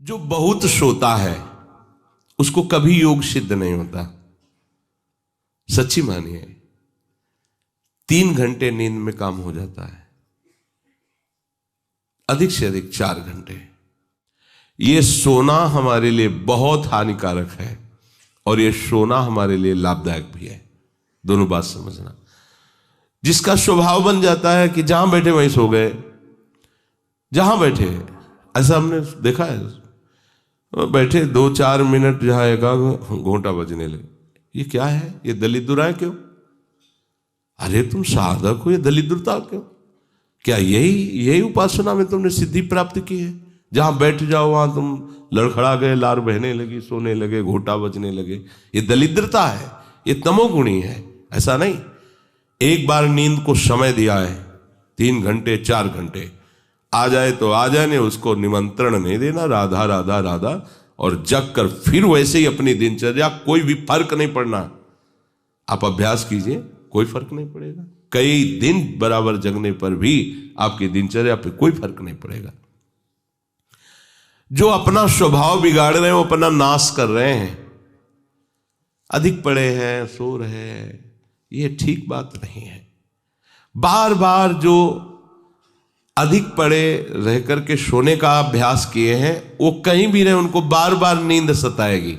जो बहुत सोता है उसको कभी योग सिद्ध नहीं होता। सच्ची मानिए, 3 घंटे नींद में काम हो जाता है, अधिक से अधिक 4 घंटे। ये सोना हमारे लिए बहुत हानिकारक है और ये सोना हमारे लिए लाभदायक भी है। दोनों बात समझना। जिसका स्वभाव बन जाता है कि जहां बैठे वहीं सो गए, जहां बैठे, ऐसा हमने देखा है, बैठे 2-4 मिनट जहां एकाग्र घोंटा बजने लगे। ये क्या है? ये दलिद्राए क्यों? अरे तुम साधक हो, ये दलिद्रता क्यों? क्या यही उपासना में तुमने सिद्धि प्राप्त की है? जहां बैठ जाओ वहां तुम लड़खड़ा गए, लार बहने लगी, सोने लगे, घोंटा बजने लगे। ये दलिद्रता है, ये तमोगुणी है। ऐसा नहीं। एक बार नींद को समय दिया है, 3 घंटे 4 घंटे, आ जाए तो आ जाए, नहीं उसको निमंत्रण नहीं देना, राधा राधा राधा, और जग कर फिर वैसे ही अपनी दिनचर्या, कोई भी फर्क नहीं पड़ना। आप अभ्यास कीजिए, कोई फर्क नहीं पड़ेगा। कई दिन बराबर जगने पर भी आपकी दिनचर्या पे कोई फर्क नहीं पड़ेगा। जो अपना स्वभाव बिगाड़ रहे हैं वो अपना नाश कर रहे हैं। अधिक पड़े हैं, सो रहे हैं, ये ठीक बात नहीं है। बार बार जो अधिक पड़े रह करके सोने का अभ्यास किए हैं, वो कहीं भी रहे उनको बार बार नींद सताएगी।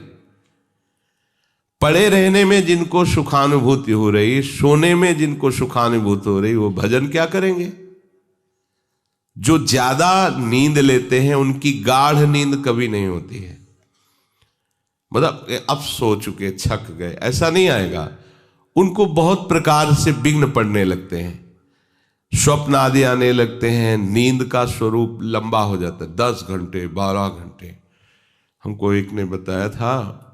पड़े रहने में जिनको सुखानुभूति हो रही, सोने में जिनको सुखानुभूति हो रही, वो भजन क्या करेंगे? जो ज्यादा नींद लेते हैं उनकी गाढ़ नींद कभी नहीं होती है। मतलब अब सो चुके, थक गए, ऐसा नहीं आएगा। उनको बहुत प्रकार से विघ्न पड़ने लगते हैं, स्वप्न आदि आने लगते हैं, नींद का स्वरूप लंबा हो जाता है, 10 घंटे 12 घंटे। हमको एक ने बताया था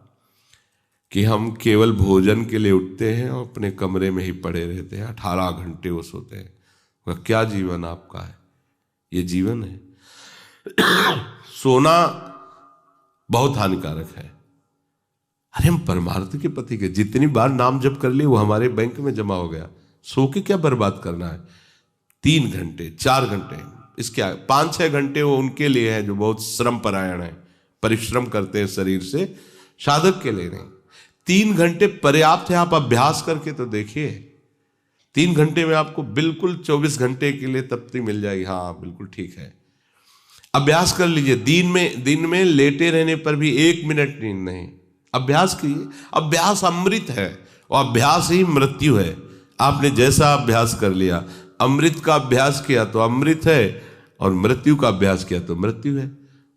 कि हम केवल भोजन के लिए उठते हैं और अपने कमरे में ही पड़े रहते हैं, 18 घंटे वो सोते हैं। वह क्या जीवन आपका है? ये जीवन है? सोना बहुत हानिकारक है। अरे हम परमार्थ के पति के, जितनी बार नाम जप कर लिए वो हमारे बैंक में जमा हो गया। सो के क्या बर्बाद करना है? 3 घंटे 4 घंटे, इसके 5-6 घंटे वो उनके लिए है जो बहुत श्रम परायण है, परिश्रम करते हैं शरीर से, साधक के लिए नहीं। 3 घंटे पर्याप्त है। आप अभ्यास करके तो देखिए, 3 घंटे में आपको बिल्कुल 24 घंटे के लिए तृप्ति मिल जाएगी। हाँ बिल्कुल ठीक है, अभ्यास कर लीजिए। दिन में लेटे रहने पर भी 1 मिनट नींद नहीं। अभ्यास कीजिए। अभ्यास अमृत है और अभ्यास ही मृत्यु है। आपने जैसा अभ्यास कर लिया, अमृत का अभ्यास किया तो अमृत है, और मृत्यु का अभ्यास किया तो मृत्यु है।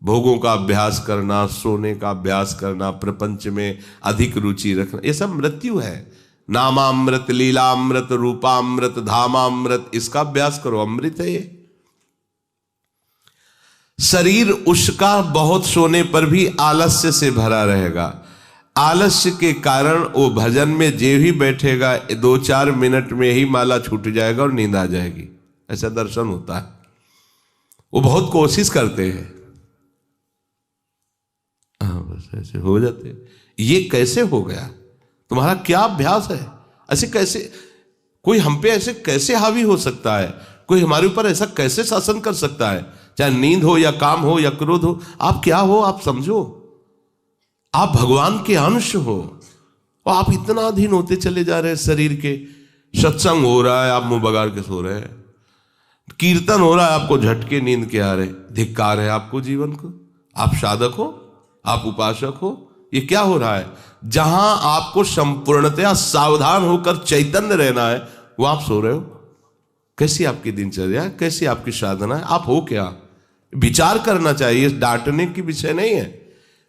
भोगों का अभ्यास करना, सोने का अभ्यास करना, प्रपंच में अधिक रुचि रखना, ये सब मृत्यु है। नामामृत, लीलामृत, रूपामृत, धामामृत, इसका अभ्यास करो, अमृत है ये। शरीर उसका बहुत सोने पर भी आलस्य से भरा रहेगा। आलस्य के कारण वो भजन में जे भी बैठेगा 2-4 मिनट में ही माला छूट जाएगा और नींद आ जाएगी। ऐसा दर्शन होता है। वो बहुत कोशिश करते हैं, बस ऐसे हो जाते। ये कैसे हो गया? तुम्हारा क्या अभ्यास है? ऐसे कैसे कोई हम पे ऐसे कैसे हावी हो सकता है? कोई हमारे ऊपर ऐसा कैसे शासन कर सकता है? चाहे नींद हो या काम हो या क्रोध हो, आप क्या हो? आप समझो, आप भगवान के अंश हो और आप इतना अधीन होते चले जा रहे हैं शरीर के। सत्संग हो रहा है, आप मुंह बगाड़ के सो रहे हैं। कीर्तन हो रहा है, आपको झटके नींद के आ रहे। धिक्कार है आपको जीवन को। आप साधक हो, आप उपासक हो, ये क्या हो रहा है? जहां आपको संपूर्णतया सावधान होकर चैतन्य रहना है, वो आप सो रहे हो। कैसी आपकी दिनचर्या, कैसी आपकी साधना है? आप हो क्या? विचार करना चाहिए। डांटने की विषय नहीं है,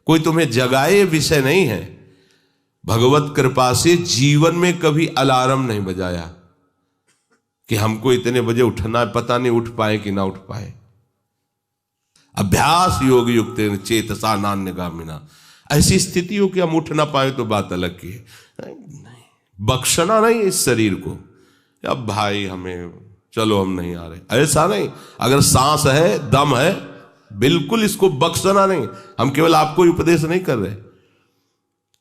कोई तुम्हें जगाए विषय नहीं है। भगवत कृपा से जीवन में कभी अलार्म नहीं बजाया कि हमको इतने बजे उठना है, पता नहीं उठ पाए कि ना उठ पाए। अभ्यास योग युक्त चेतसा नान्यगामिना, ऐसी स्थिति हो कि हम उठ ना पाए तो बात अलग की है। नहीं, बख्शना नहीं इस शरीर को, अब भाई हमें चलो हम नहीं आ रहे, ऐसा नहीं। अगर सांस है, दम है, बिल्कुल इसको बख्शना नहीं। हम केवल आपको उपदेश नहीं कर रहे,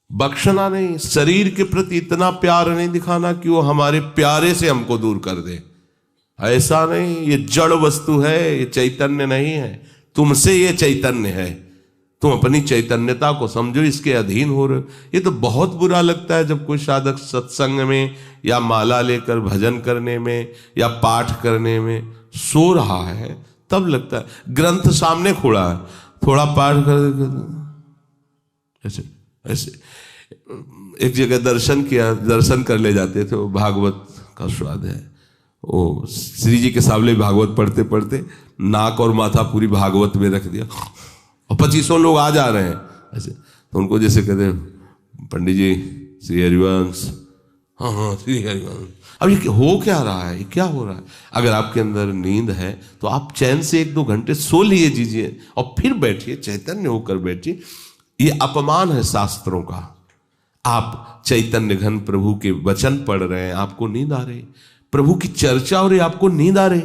बख्शना नहीं। शरीर के प्रति इतना प्यार नहीं दिखाना कि वो हमारे प्यारे से हमको दूर कर दे, ऐसा नहीं। ये जड़ वस्तु है, ये चैतन्य नहीं है। तुमसे ये चैतन्य है, तुम अपनी चैतन्यता को समझो, इसके अधीन हो रहे हो। ये तो बहुत बुरा लगता है जब कोई साधक सत्संग में या माला लेकर भजन करने में या पाठ करने में सो रहा है, तब लगता है। ग्रंथ सामने खोड़ा है, थोड़ा पाठ कर ऐसे ऐसे। एक जगह दर्शन कर ले जाते थे, वो भागवत का स्वाद है। वो श्री जी के सामने भागवत पढ़ते पढ़ते नाक और माथा पूरी भागवत में रख दिया, और 2500 लोग आ जा रहे हैं ऐसे। तो उनको जैसे कहते हैं, पंडित जी श्री हरिवंश, हाँ हाँ श्री हरिवंश। अब ये हो क्या रहा है, ये क्या हो रहा है? अगर आपके अंदर नींद है तो आप चैन से 1-2 घंटे सो लिए दीजिए और फिर बैठिए, चैतन्य होकर बैठिए। ये अपमान है शास्त्रों का। आप चैतन्य घन प्रभु के वचन पढ़ रहे हैं, आपको नींद आ रही, प्रभु की चर्चा हो रही, आपको नींद आ रही।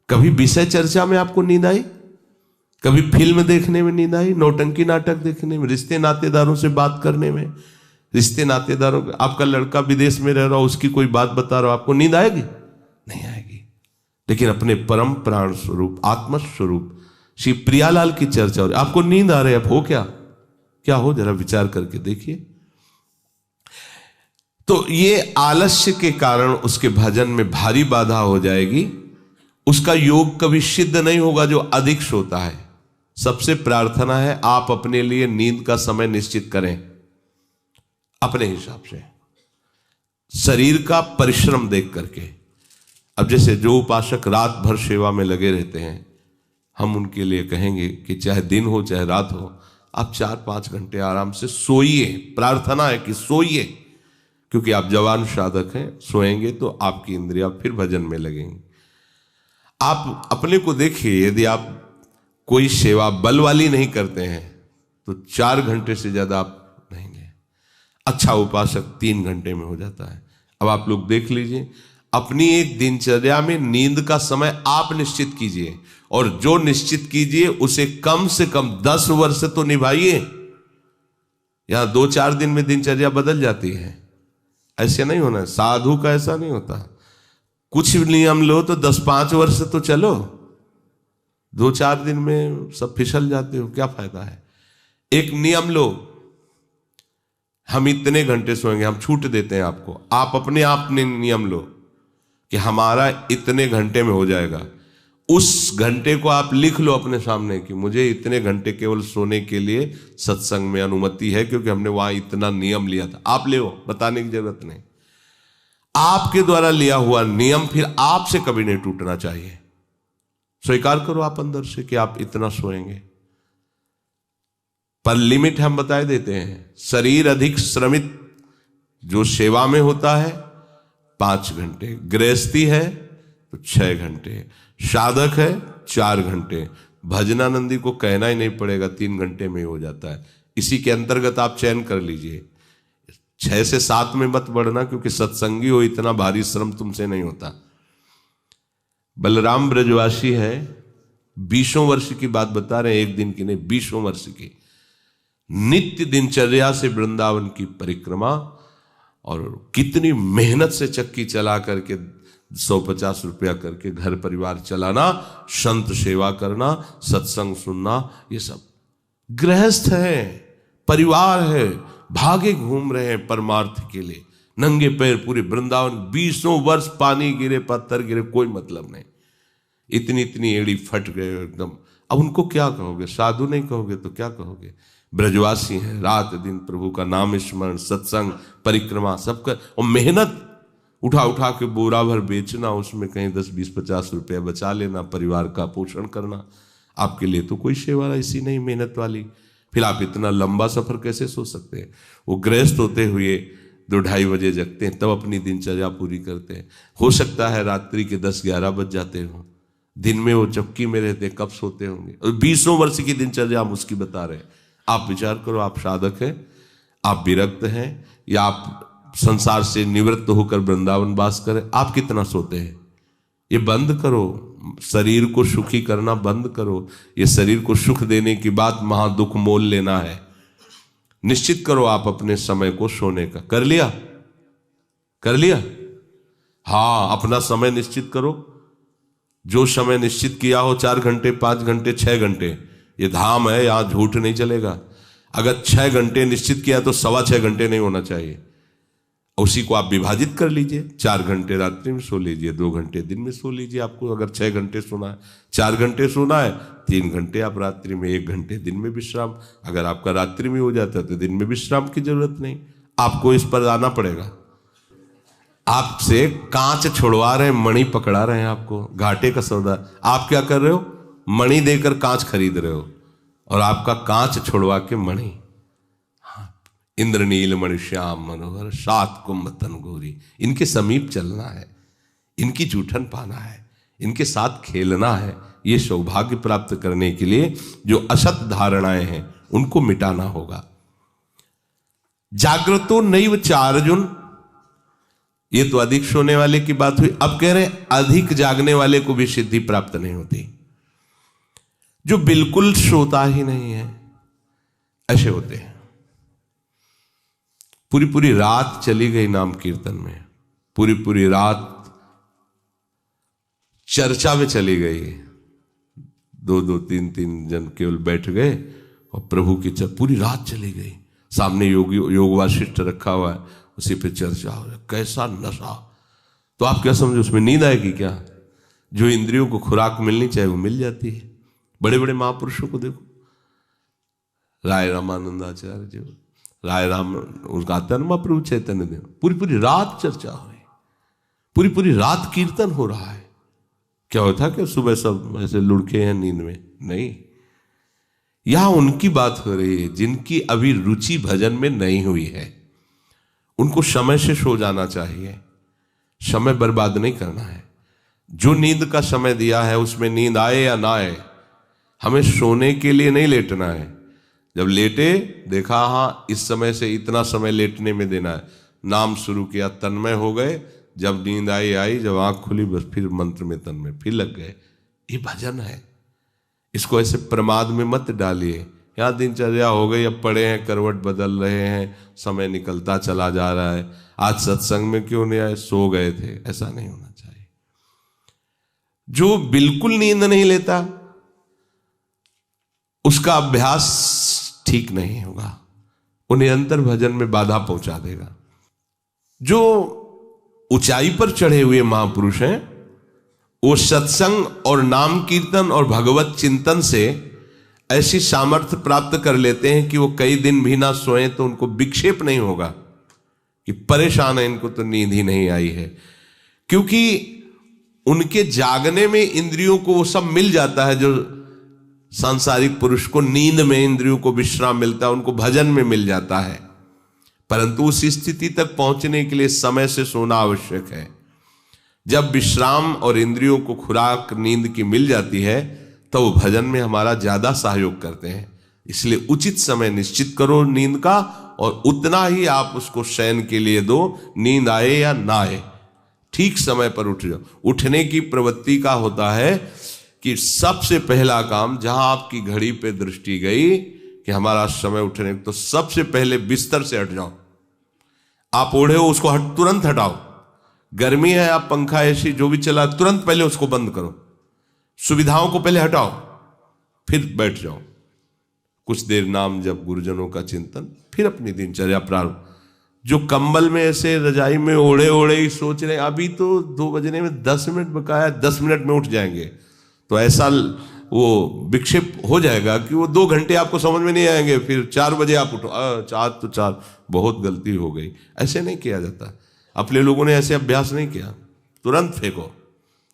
कभी विषय चर्चा में आपको नींद आई? कभी फिल्म देखने में नींद आई? नौटंकी नाटक देखने में, रिश्ते नातेदारों से बात करने में, रिश्ते नातेदारों, आपका लड़का विदेश में रह रहा हो, उसकी कोई बात बता रहा हो, आपको नींद आएगी? नहीं आएगी। लेकिन अपने परम प्राण स्वरूप आत्म स्वरूप श्री प्रियालाल की चर्चा हो रही, आपको नींद आ रही है। अब हो क्या हो, जरा विचार करके देखिए। तो ये आलस्य के कारण उसके भजन में भारी बाधा हो जाएगी। उसका योग कभी सिद्ध नहीं होगा जो अधिक सोता है। सबसे प्रार्थना है, आप अपने लिए नींद का समय निश्चित करें अपने हिसाब से, शरीर का परिश्रम देख करके। अब जैसे जो उपासक रात भर सेवा में लगे रहते हैं, हम उनके लिए कहेंगे कि चाहे दिन हो चाहे रात हो, आप 4-5 घंटे आराम से सोइए। प्रार्थना है कि सोइए, क्योंकि आप जवान साधक हैं। सोएंगे तो आपकी इंद्रियां फिर भजन में लगेंगी। आप अपने को देखिए, यदि आप कोई सेवा बल वाली नहीं करते हैं तो 4 घंटे से ज्यादा आप नहीं गए। अच्छा उपासक 3 घंटे में हो जाता है। अब आप लोग देख लीजिए, अपनी एक दिनचर्या में नींद का समय आप निश्चित कीजिए, और जो निश्चित कीजिए उसे कम से कम 10 वर्ष तो निभाइए। यहां 2-4 दिन में दिनचर्या बदल जाती है, ऐसे नहीं होना है। साधु का ऐसा नहीं होता। कुछ नियम लो तो 10-5 वर्ष तो चलो, 2-4 दिन में सब फिसल जाते हो, क्या फायदा है? एक नियम लो, हम इतने घंटे सोएंगे, हम छूट देते हैं आपको। आप अपने आप ने नियम लो कि हमारा इतने घंटे में हो जाएगा। उस घंटे को आप लिख लो अपने सामने कि मुझे इतने घंटे केवल सोने के लिए सत्संग में अनुमति है, क्योंकि हमने वहां इतना नियम लिया था। आप ले, बताने की जरूरत नहीं। आपके द्वारा लिया हुआ नियम फिर आपसे कभी नहीं टूटना चाहिए। स्वीकार करो आप अंदर से कि आप इतना सोएंगे, पर लिमिट हम बता देते हैं। शरीर अधिक श्रमित जो सेवा में होता है 5 घंटे, गृहस्थी है तो 6 घंटे, साधक है 4 घंटे। भजनानंदी को कहना ही नहीं पड़ेगा, 3 घंटे में हो जाता है। इसी के अंतर्गत आप चयन कर लीजिए। 6 से 7 में मत बढ़ना, क्योंकि सत्संगी हो, इतना भारी श्रम तुमसे नहीं होता। बलराम ब्रजवासी है, 20 वर्ष की बात बता रहे हैं, एक दिन की नहीं, 20 वर्ष की नित्य दिनचर्या से वृंदावन की परिक्रमा, और कितनी मेहनत से चक्की चला करके 150 रुपया करके घर परिवार चलाना, संत सेवा करना, सत्संग सुनना, ये सब गृहस्थ है, परिवार है, भागे घूम रहे हैं परमार्थ के लिए, नंगे पैर पूरे वृंदावन। 20 वर्ष पानी गिरे, पत्थर गिरे, कोई मतलब नहीं। इतनी इतनी एड़ी फट गए एकदम। अब उनको क्या कहोगे? साधु नहीं कहोगे तो क्या कहोगे? ब्रजवासी हैं, रात दिन प्रभु का नाम स्मरण, सत्संग, परिक्रमा सब कर, और मेहनत उठा उठा के बोरा भर बेचना, उसमें कहीं 10-20-50 रुपया बचा लेना, परिवार का पोषण करना। आपके लिए तो कोई सेवा ऐसी नहीं मेहनत वाली, फिर आप इतना लंबा सफर कैसे सोच सकते हैं? वो गृहस्थ होते हुए 2-2:30 बजे जगते हैं, तब अपनी दिनचर्या पूरी करते हैं। हो सकता है रात्रि के 10-11 बज जाते हो, दिन में वो चक्की में रहते, कब सोते होंगे? और 20 वर्ष की दिनचर्या हम उसकी बता रहे हैं। आप विचार करो, आप साधक हैं, आप विरक्त हैं, या आप संसार से निवृत्त होकर वृंदावन वास करें, आप कितना सोते हैं? ये बंद करो, शरीर को सुखी करना बंद करो। ये शरीर को सुख देने की बात महादुख मोल लेना है। निश्चित करो आप अपने समय को सोने का। कर लिया? हाँ, अपना समय निश्चित करो। जो समय निश्चित किया हो 4 घंटे, 5 घंटे, 6 घंटे, ये धाम है, यहां झूठ नहीं चलेगा। अगर 6 घंटे निश्चित किया तो 6.25 घंटे नहीं होना चाहिए। उसी को आप विभाजित कर लीजिए, 4 घंटे रात्रि में सो लीजिए, 2 घंटे दिन में सो लीजिए। आपको अगर 6 घंटे सोना है, 4 घंटे सोना है, 3 घंटे आप रात्रि में, 1 घंटे दिन में विश्राम। अगर आपका रात्रि में हो जाता है तो दिन में विश्राम की जरूरत नहीं। आपको इस पर आना पड़ेगा। आपसे कांच छुड़वा रहे हैं, मणि पकड़ा रहे हैं, आपको घाटे का सौदा। आप क्या कर रहे हो? मणि देकर कांच खरीद रहे हो, और आपका कांच छुड़वा के मणि। इंद्रनील मणि श्याम मनोहर 7 कुंभ तन गोरी, इनके समीप चलना है, इनकी जूठन पाना है, इनके साथ खेलना है। ये सौभाग्य प्राप्त करने के लिए जो असत धारणाएं हैं उनको मिटाना होगा। जागृतो नैव चार्जुन, ये तो अधिक सोने वाले की बात हुई। अब कह रहे हैं अधिक जागने वाले को भी सिद्धि प्राप्त नहीं होती। जो बिल्कुल सोता ही नहीं है, ऐसे होते हैं। पूरी पूरी रात चली गई नाम कीर्तन में, पूरी पूरी रात चर्चा में चली गई। 2-2, 3-3 जन केवल बैठ गए और प्रभु की पूरी रात चली गई। सामने योग वाशिष्ठ रखा हुआ है, उसी पे चर्चा हो रहा है। कैसा नशा! तो आप क्या समझो, उसमें नींद आएगी क्या? जो इंद्रियों को खुराक मिलनी चाहिए वो मिल जाती है। बड़े बड़े महापुरुषों को देखो, राय रामानंदाचार्य जी, राय राम, उनका आता है ना महाप्रभु चैतन्य देव, पूरी पूरी रात चर्चा हो रही, पूरी पूरी रात कीर्तन हो रहा है। क्या होता कि सुबह सब ऐसे लुढ़के हैं नींद में? नहीं, यहां उनकी बात हो रही है जिनकी अभी रुचि भजन में नहीं हुई है। उनको समय से सो जाना चाहिए, समय बर्बाद नहीं करना है। जो नींद का समय दिया है उसमें नींद आए या ना आए, हमें सोने के लिए नहीं लेटना है। जब लेटे, देखा हाँ इस समय से इतना समय लेटने में देना है, नाम शुरू किया, तन्मय हो गए। जब नींद आई, जब आंख खुली बस फिर मंत्र में तन्मय फिर लग गए। ये भजन है, इसको ऐसे प्रमाद में मत डालिए। यहाँ दिनचर्या हो गई, अब पड़े हैं, करवट बदल रहे हैं, समय निकलता चला जा रहा है, आज सत्संग में क्यों नहीं आए, सो गए थे, ऐसा नहीं होना चाहिए। जो बिल्कुल नींद नहीं लेता उसका अभ्यास ठीक नहीं होगा, वो निरंतर भजन में बाधा पहुंचा देगा। जो ऊंचाई पर चढ़े हुए महापुरुष हैं वो सत्संग और नाम कीर्तन और भगवत चिंतन से ऐसी सामर्थ्य प्राप्त कर लेते हैं कि वो कई दिन भी ना सोए तो उनको विक्षेप नहीं होगा कि परेशान है, इनको तो नींद ही नहीं आई है। क्योंकि उनके जागने में इंद्रियों को वो सब मिल जाता है जो सांसारिक पुरुष को नींद में इंद्रियों को विश्राम मिलता है, उनको भजन में मिल जाता है। परंतु उस स्थिति तक पहुंचने के लिए समय से सोना आवश्यक है। जब विश्राम और इंद्रियों को खुराक नींद की मिल जाती है तो वो भजन में हमारा ज्यादा सहयोग करते हैं। इसलिए उचित समय निश्चित करो नींद का, और उतना ही आप उसको शयन के लिए दो, नींद आए या ना आए, ठीक समय पर उठ जाओ। उठने की प्रवृत्ति का होता है कि सबसे पहला काम, जहां आपकी घड़ी पे दृष्टि गई कि हमारा समय उठने, तो सबसे पहले बिस्तर से हट जाओ। आप ओढ़े हो उसको तुरंत हटाओ। गर्मी है, आप पंखा एसी जो भी चला, तुरंत पहले उसको बंद करो। सुविधाओं को पहले हटाओ, फिर बैठ जाओ। कुछ देर नाम जप, गुरुजनों का चिंतन, फिर अपनी दिनचर्या प्रारंभ। जो कंबल में ऐसे रजाई में ओढ़े ओढ़े ही सोच रहे अभी तो 2 बजने में 10 मिनट बकाया, 10 मिनट में उठ जाएंगे, तो ऐसा वो विक्षेप हो जाएगा कि वो 2 घंटे आपको समझ में नहीं आएंगे। फिर 4 बजे आप उठो, 4 तो 4, बहुत गलती हो गई। ऐसे नहीं किया जाता। अपने लोगों ने ऐसे अभ्यास नहीं किया, तुरंत फेंको,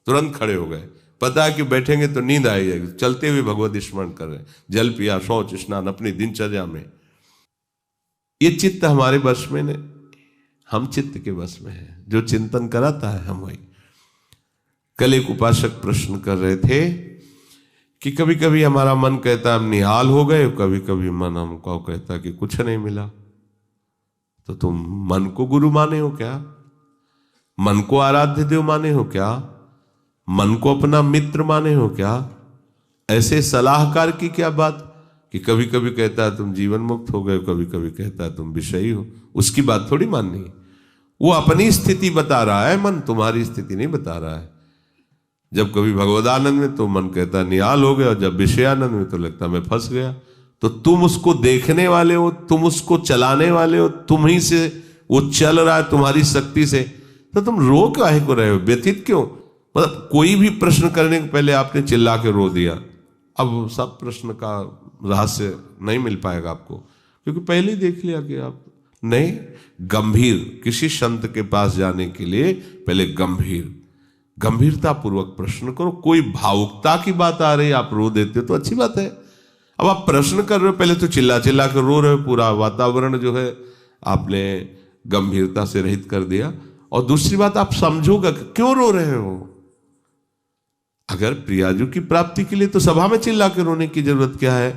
तुरंत खड़े हो गए। पता है कि बैठेंगे तो नींद आई जाएगी, चलते हुए भगवत स्मरण कर रहे हैं, जल पिया, शौच स्नान अपनी दिनचर्या में। ये चित्त हमारे वश में नहीं, हम चित्त के वश में है। जो चिंतन कराता है हम वही। कल एक उपासक प्रश्न कर रहे थे कि कभी कभी हमारा मन कहता है हम निहाल हो गए, कभी कभी मन हमको कहता कि कुछ नहीं मिला। तो तुम मन को गुरु माने हो क्या? मन को आराध्य देव माने हो क्या? मन को अपना मित्र माने हो क्या? ऐसे सलाहकार की क्या बात कि कभी कभी कहता है तुम जीवन मुक्त हो गए, कभी कभी कहता है तुम विषयी हो। उसकी बात थोड़ी माननी है। वो अपनी स्थिति बता रहा है, मन तुम्हारी स्थिति नहीं बता रहा है। जब कभी भगवदानंद में तो मन कहता निहाल हो गया, और जब विषयानंद में तो लगता मैं फंस गया। तो तुम उसको देखने वाले हो, तुम उसको चलाने वाले हो, तुम ही से वो चल रहा है तुम्हारी शक्ति से, तो तुम रो काहे को रहे हो, व्यथित क्यों? मतलब कोई भी प्रश्न करने के पहले आपने चिल्ला के रो दिया, अब सब प्रश्न का रहस्य नहीं मिल पाएगा आपको, क्योंकि पहले ही देख लिया कि आप नहीं। गंभीर, किसी संत के पास जाने के लिए पहले गंभीरता पूर्वक प्रश्न करो। कोई भावुकता की बात आ रही है, आप रो देते हो तो अच्छी बात है। अब आप प्रश्न कर रहे हो, पहले तो चिल्ला चिल्ला कर रो रहे हो, पूरा वातावरण जो है आपने गंभीरता से रहित कर दिया। और दूसरी बात, आप समझोगा क्यों रो रहे हो। अगर प्रियाजू की प्राप्ति के लिए तो सभा में चिल्ला के रोने की जरूरत क्या है?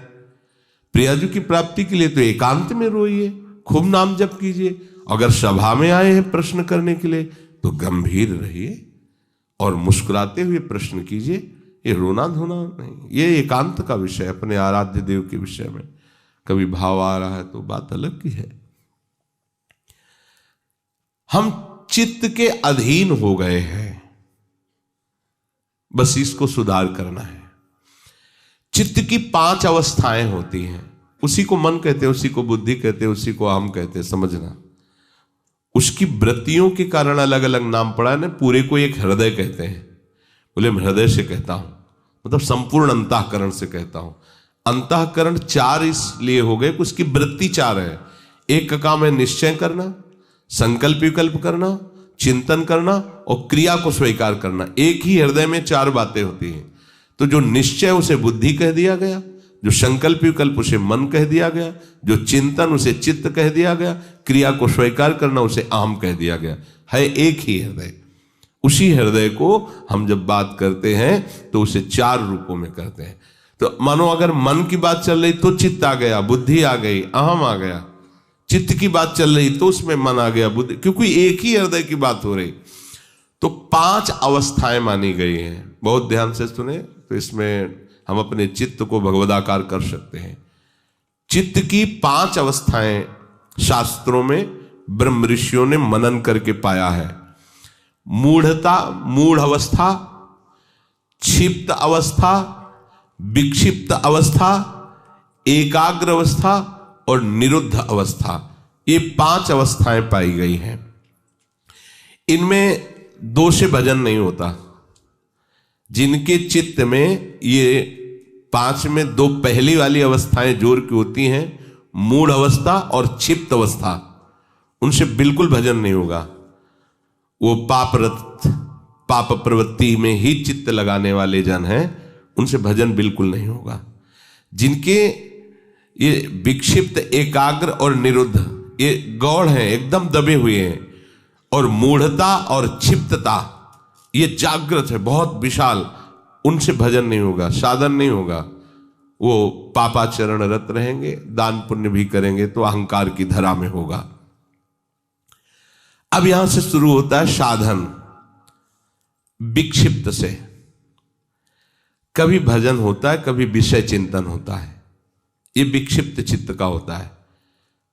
प्रियाजू की प्राप्ति के लिए तो एकांत में रोइए, खूब नाम जप कीजिए। अगर सभा में आए हैं प्रश्न करने के लिए तो गंभीर रहिए और मुस्कुराते हुए प्रश्न कीजिए। ये रोना धोना नहीं, ये एकांत का विषय, अपने आराध्य देव के विषय में कभी भाव आ रहा है तो बात अलग की है। हम चित्त के अधीन हो गए हैं, बस इसको सुधार करना है। चित्त की 5 अवस्थाएं होती हैं, उसी को मन कहते हैं, उसी को बुद्धि कहते हैं, उसी को अहम कहते हैं, समझना। उसकी वृत्तियों के कारण अलग अलग नाम पड़ा है ना। पूरे को एक हृदय कहते हैं, बोले मैं हृदय से कहता हूं, मतलब संपूर्ण अंतःकरण से कहता हूं। अंतःकरण 4 इसलिए हो गए कि उसकी वृत्ति 4 है। एक का काम है निश्चय करना, संकल्प विकल्प करना, चिंतन करना और क्रिया को स्वीकार करना। एक ही हृदय में 4 बातें होती हैं। तो जो निश्चय उसे बुद्धि कह दिया गया, जो संकल्प विकल्प उसे मन कह दिया गया, जो चिंतन उसे चित्त कह दिया गया, क्रिया को स्वीकार करना उसे अहम कह दिया गया। है एक ही हृदय। उसी हृदय को हम जब बात करते हैं तो उसे 4 रूपों में करते हैं। तो मानो अगर मन की बात चल रही तो चित्त आ गया, बुद्धि आ गई, अहम आ गया। चित्त की बात चल रही तो उसमें मन आ गया, बुद्धि, क्योंकि एक ही हृदय की बात हो रही। तो 5 अवस्थाएं मानी गई हैं। बहुत ध्यान से सुने तो इसमें हम अपने चित्त को भगवदाकार कर सकते हैं। चित्त की 5 अवस्थाएं शास्त्रों में ब्रह्म ऋषियों ने मनन करके पाया है। मूढ़ता, मूढ़ अवस्था, क्षिप्त अवस्था, विक्षिप्त अवस्था, एकाग्र अवस्था और निरुद्ध अवस्था, ये 5 अवस्थाएं पाई गई हैं। इनमें 2 से भजन नहीं होता। जिनके चित्त में ये 5 में 2 पहली वाली अवस्थाएं जोर की होती हैं, मूढ़ अवस्था और क्षिप्त अवस्था, उनसे बिल्कुल भजन नहीं होगा। वो पाप प्रवृत्ति में ही चित्त लगाने वाले जन हैं, उनसे भजन बिल्कुल नहीं होगा। जिनके ये विक्षिप्त, एकाग्र और निरुद्ध ये गौड़ हैं, एकदम दबे हुए हैं, और मूढ़ता और क्षिप्तता ये जागृत है, बहुत विशाल, उनसे भजन नहीं होगा, साधन नहीं होगा। वो पापाचरण रत रहेंगे, दान पुण्य भी करेंगे तो अहंकार की धरा में होगा। अब यहां से शुरू होता है साधन। विक्षिप्त से कभी भजन होता है, कभी विषय चिंतन होता है। ये विक्षिप्त चित्त का होता है।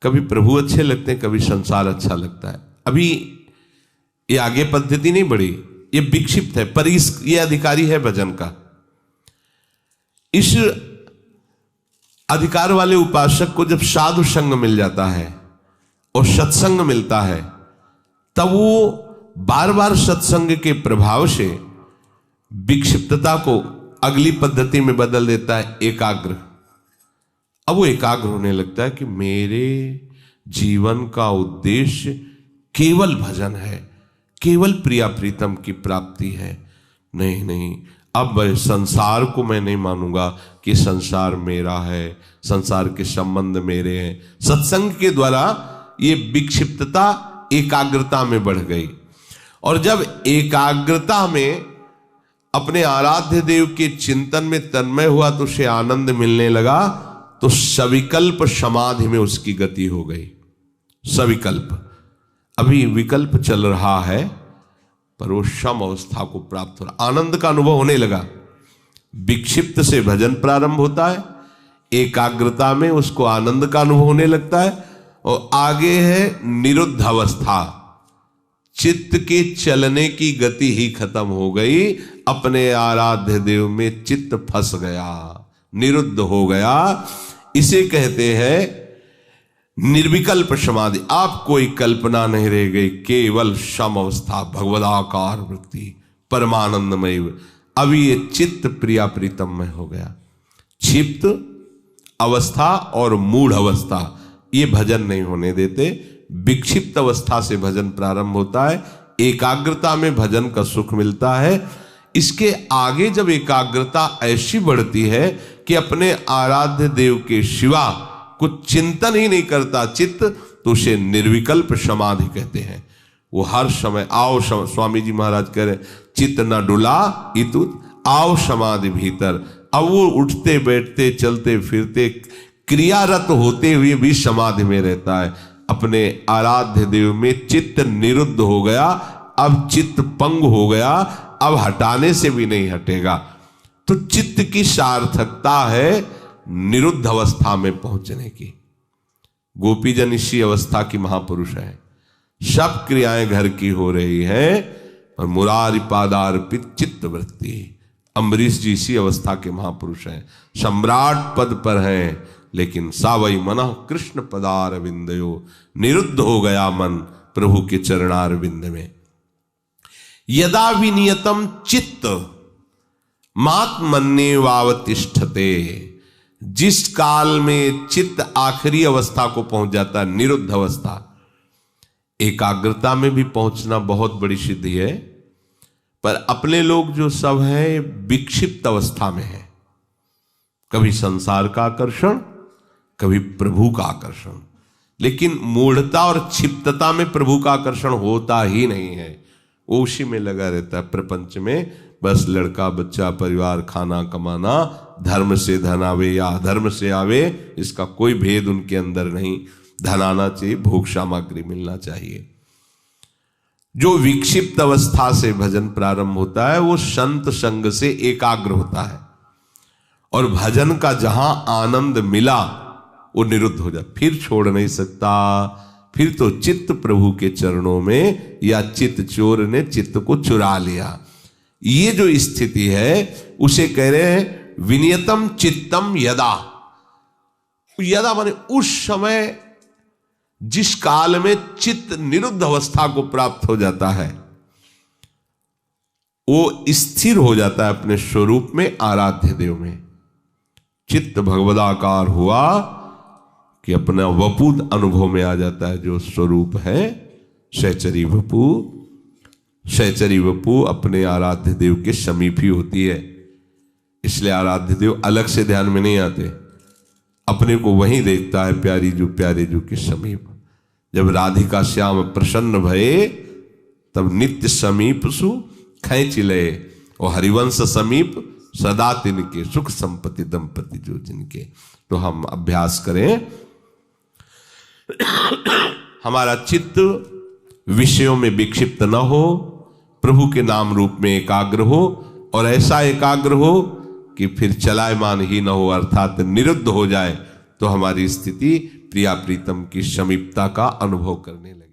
कभी प्रभु अच्छे लगते हैं, कभी संसार अच्छा लगता है। अभी ये आगे पद्धति नहीं बढ़ी, ये विक्षिप्त है, पर ये अधिकारी है भजन का। इस अधिकार वाले उपासक को जब साधु संग मिल जाता है और सत्संग मिलता है, तब वो बार बार सत्संग के प्रभाव से विक्षिप्तता को अगली पद्धति में बदल देता है, एकाग्र। अब वो एकाग्र होने लगता है कि मेरे जीवन का उद्देश्य केवल भजन है, केवल प्रिया प्रीतम की प्राप्ति है। नहीं, अब संसार को मैं नहीं मानूंगा कि संसार मेरा है, संसार के संबंध मेरे हैं। सत्संग के द्वारा ये विक्षिप्तता एकाग्रता में बढ़ गई, और जब एकाग्रता में अपने आराध्य देव के चिंतन में तन्मय हुआ तो उसे आनंद मिलने लगा, तो सविकल्प समाधि में उसकी गति हो गई। सविकल्प, अभी विकल्प चल रहा है पर वो सम अवस्था को प्राप्त हो रहा, आनंद का अनुभव होने लगा। विक्षिप्त से भजन प्रारंभ होता है, एकाग्रता में उसको आनंद का अनुभव होने लगता है, और आगे है निरुद्ध अवस्था। चित्त के चलने की गति ही खत्म हो गई, अपने आराध्य देव में चित्त फंस गया, निरुद्ध हो गया। इसे कहते हैं निर्विकल्प समाधि। आप कोई कल्पना नहीं रह गई, केवल सम अवस्था, भगवदाकार वृत्ति, परमानंदमय। अभी ये चित्त प्रिया प्रीतम में हो गया। क्षिप्त अवस्था और मूढ़ अवस्था ये भजन नहीं होने देते। विक्षिप्त अवस्था से भजन प्रारंभ होता है, एकाग्रता में भजन का सुख मिलता है। इसके आगे जब एकाग्रता ऐसी बढ़ती है कि अपने आराध्य देव के सिवा कुछ चिंतन ही नहीं करता चित्त, तो उसे निर्विकल्प समाधि कहते हैं। वो हर समय आओ स्वामी जी महाराज कह रहे चित्त न डुला इतुत आओ समाधि भीतर। अब वो उठते बैठते चलते फिरते क्रियारत होते हुए भी समाधि में रहता है। अपने आराध्य देव में चित्त निरुद्ध हो गया, अब चित्त पंग हो गया, अब हटाने से भी नहीं हटेगा। तो चित्त की सार्थकता है निरुद्ध अवस्था में पहुंचने की। गोपीजन इसी अवस्था की महापुरुष है। सब क्रियाएं घर की हो रही है और मुरारी पादार्पित चित्त वृत्ति। अम्बरीश जी इसी अवस्था के महापुरुष हैं, सम्राट पद पर हैं, लेकिन सावई मनः कृष्ण पदार विंदयो, निरुद्ध हो गया मन प्रभु के चरणार विंद में। यदा विनियतम चित्त मात्मन्ये वावतिष्ठते, जिस काल में चित्त आखिरी अवस्था को पहुंच जाता है, निरुद्ध अवस्था। एकाग्रता में भी पहुंचना बहुत बड़ी सिद्धि है, पर अपने लोग जो सब हैं विक्षिप्त अवस्था में है। कभी संसार का आकर्षण, कभी प्रभु का आकर्षण। लेकिन मूढ़ता और क्षिप्तता में प्रभु का आकर्षण होता ही नहीं है। वो उसी में लगा रहता है प्रपंच में, बस लड़का बच्चा परिवार खाना कमाना, धर्म से धन आवे या अधर्म से आवे, इसका कोई भेद उनके अंदर नहीं। धन आना चाहिए, भोग सामग्री मिलना चाहिए। जो विक्षिप्त अवस्था से भजन प्रारंभ होता है वो संत संग से एकाग्र होता है, और भजन का जहां आनंद मिला वो निरुद्ध हो जाए, फिर छोड़ नहीं सकता। फिर तो चित्त प्रभु के चरणों में, या चित्त चोर ने चित्त को चुरा लिया। ये जो स्थिति है उसे कह रहे हैं विनियतम चित्तम यदा। यदा माने उस समय जिस काल में चित्त निरुद्ध अवस्था को प्राप्त हो जाता है, वो स्थिर हो जाता है अपने स्वरूप में, आराध्य देव में। चित्त भगवदाकार हुआ कि अपना वपु अनुभव में आ जाता है। जो स्वरूप है सहचरी वपु, सहचरी वपु अपने आराध्य देव के समीप ही होती है। इसलिए आराध्य देव अलग से ध्यान में नहीं आते, अपने को वहीं देखता है प्यारी जो प्यारे जो के समीप। जब राधिका श्याम प्रसन्न भये तब नित्य समीप सु खैंच लये, और हरिवंश समीप सदा तिनके, सुख संपत्ति दंपति जो जिनके। तो हम अभ्यास करें, हमारा चित्त विषयों में विक्षिप्त न हो, प्रभु के नाम रूप में एकाग्र हो, और ऐसा एकाग्र हो कि फिर चलायमान ही न हो, अर्थात निरुद्ध हो जाए, तो हमारी स्थिति प्रिया प्रीतम की समीपता का अनुभव करने लगे।